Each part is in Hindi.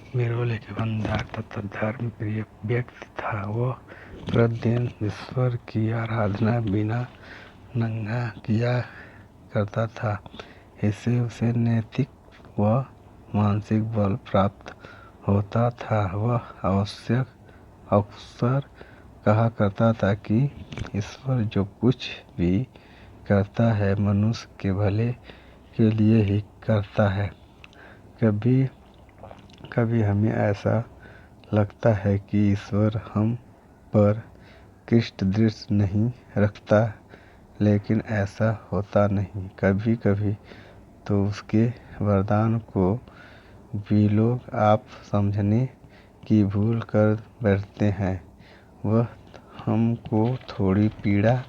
बीरबल एक ईमानदार तथा धर्मप्रिय व्यक्ति था। वह प्रतिदिन ईश्वर की आराधना बिना नंगा किया करता था। इससे उसे नैतिक व मानसिक बल प्राप्त होता था। वह अक्सर कहा करता था कि ईश्वर जो कुछ भी करता है मनुष्य के भले के लिए ही करता है। कभी कभी हमें ऐसा लगता है कि ईश्वर हम पर कृष्ट दृष्टि नहीं रखता, लेकिन ऐसा होता नहीं। कभी कभी तो उसके वरदान को भी लोग आप समझने की भूल कर बैठते हैं। वह हमको थोड़ी पीड़ा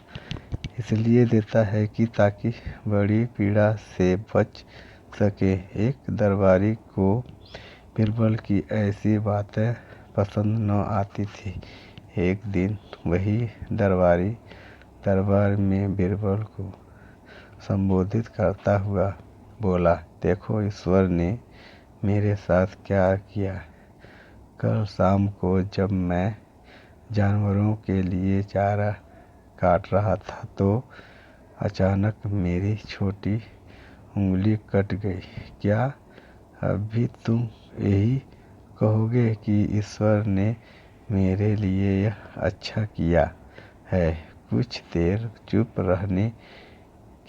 इसलिए देता है कि ताकि बड़ी पीड़ा से बच सके। एक दरबारी को बीरबल की ऐसी बातें पसंद न आती थी। एक दिन वही दरबारी दरबार में बीरबल को संबोधित करता हुआ बोला, देखो ईश्वर ने मेरे साथ क्या किया। कल शाम को जब मैं जानवरों के लिए चारा काट रहा था तो अचानक मेरी छोटी उंगली कट गई। क्या अभी तुम यही कहोगे कि ईश्वर ने मेरे लिए यह अच्छा किया है? कुछ देर चुप रहने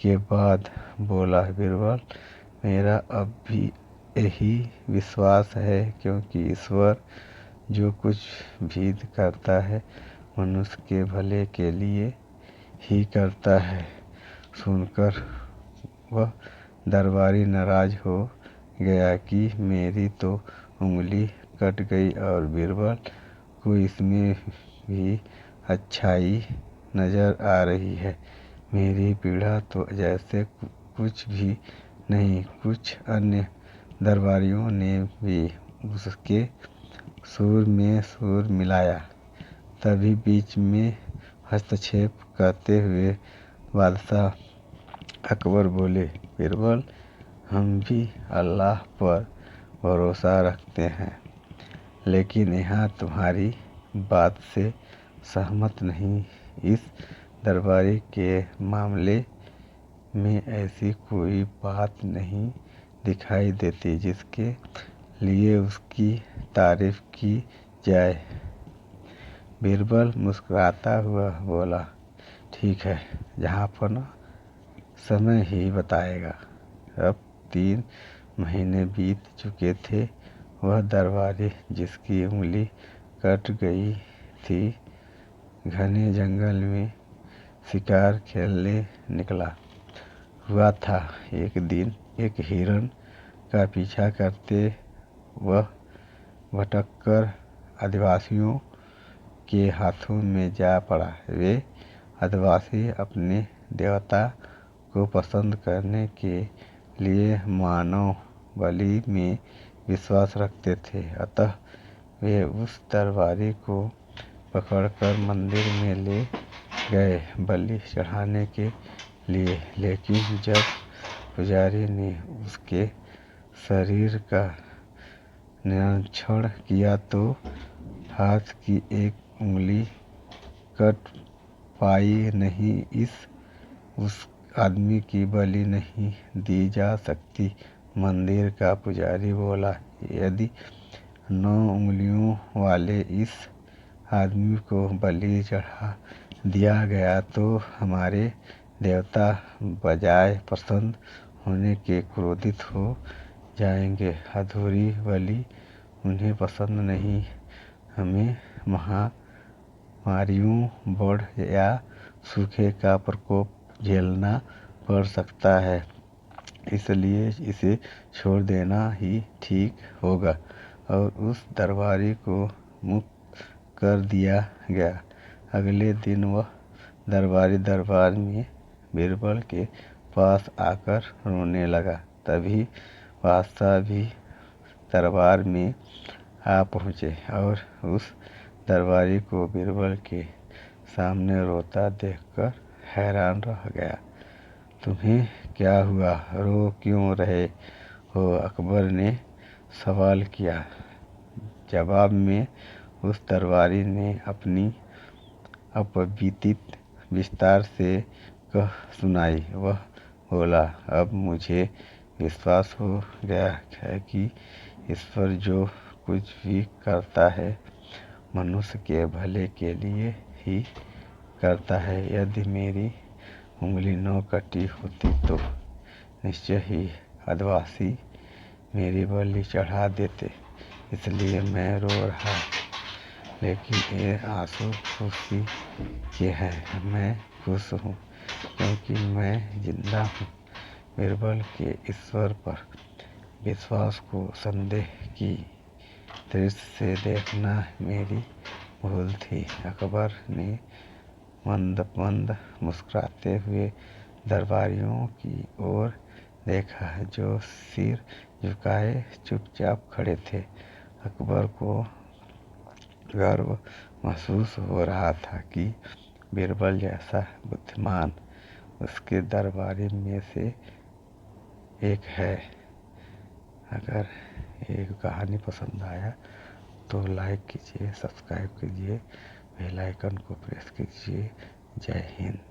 के बाद बोला बीरबल, मेरा अब भी यही विश्वास है, क्योंकि ईश्वर जो कुछ भी करता है मनुष्य के भले के लिए ही करता है। सुनकर वह दरबारी नाराज हो गया कि मेरी तो उंगली कट गई और बीरबल को इसमें भी अच्छाई नजर आ रही है। मेरी पीड़ा तो जैसे कुछ भी नहीं। कुछ अन्य दरबारियों ने भी उसके सुर में सुर मिलाया। तभी बीच में हस्तक्षेप करते हुए बादशाह अकबर बोले, बीरबल, हम भी अल्लाह पर भरोसा रखते हैं, लेकिन यहाँ तुम्हारी बात से सहमत नहीं। इस दरबारी के मामले में ऐसी कोई बात नहीं दिखाई देती जिसके लिए उसकी तारीफ की जाए। बीरबल मुस्कुराता हुआ बोला, ठीक है, जहाँपना समय ही बताएगा। अब 3 महीने बीत चुके थे। वह दरबारी जिसकी उंगली कट गई थी घने जंगल में शिकार खेलने निकला हुआ था। एक दिन एक हिरण का पीछा करते वह भटककर आदिवासियों के हाथों में जा पड़ा। वे आदिवासी अपने देवता को पसंद करने के लिए मानव बलि में विश्वास रखते थे। अतः वे उस दरबारी को पकड़कर मंदिर में ले गए बलि चढ़ाने के लिए। लेकिन जब पुजारी ने उसके शरीर का निरीक्षण किया तो हाथ की एक उंगली कट पाई नहीं। उस आदमी की बलि नहीं दी जा सकती। मंदिर का पुजारी बोला, यदि 9 उंगलियों वाले इस आदमी को बलि चढ़ा दिया गया तो हमारे देवता बजाय प्रसन्न होने के क्रोधित हो जाएंगे। अधूरी बलि उन्हें पसंद नहीं। हमें महामारियों, बाढ़ या सूखे का प्रकोप झेलना पड़ सकता है, इसलिए इसे छोड़ देना ही ठीक होगा। और उस दरबारी को मुक्त कर दिया गया। अगले दिन वह दरबारी दरबार में बीरबल के पास आकर रोने लगा। तभी बादशाह भी दरबार में आ पहुँचे और उस दरबारी को बीरबल के सामने रोता देखकर हैरान रह गया। तुम्हें क्या हुआ? रो क्यों रहे हो? अकबर ने सवाल किया। जवाब में उस दरबारी ने अपनी अपबीतित विस्तार से कह सुनाई। वह बोला, अब मुझे विश्वास हो गया है कि ईश्वर जो कुछ भी करता है मनुष्य के भले के लिए ही करता है। यदि मेरी उंगली न कटी होती तो निश्चय ही आदिवासी मेरी बलि चढ़ा देते, इसलिए मैं रो रहा, लेकिन ये आंसू खुशी के हैं। मैं खुश हूँ क्योंकि मैं जिंदा हूँ। बीरबल के ईश्वर पर विश्वास को संदेह की दृष्टि से देखना मेरी भूल थी। अकबर ने मंद मंद मुस्कुराते हुए दरबारियों की ओर देखा, जो सिर झुकाए चुपचाप खड़े थे। अकबर को गर्व महसूस हो रहा था कि बीरबल जैसा बुद्धिमान उसके दरबारी में से एक है। अगर ये कहानी पसंद आया तो लाइक कीजिए, सब्सक्राइब कीजिए, बेल आइकन को प्रेस कीजिए। जय हिंद।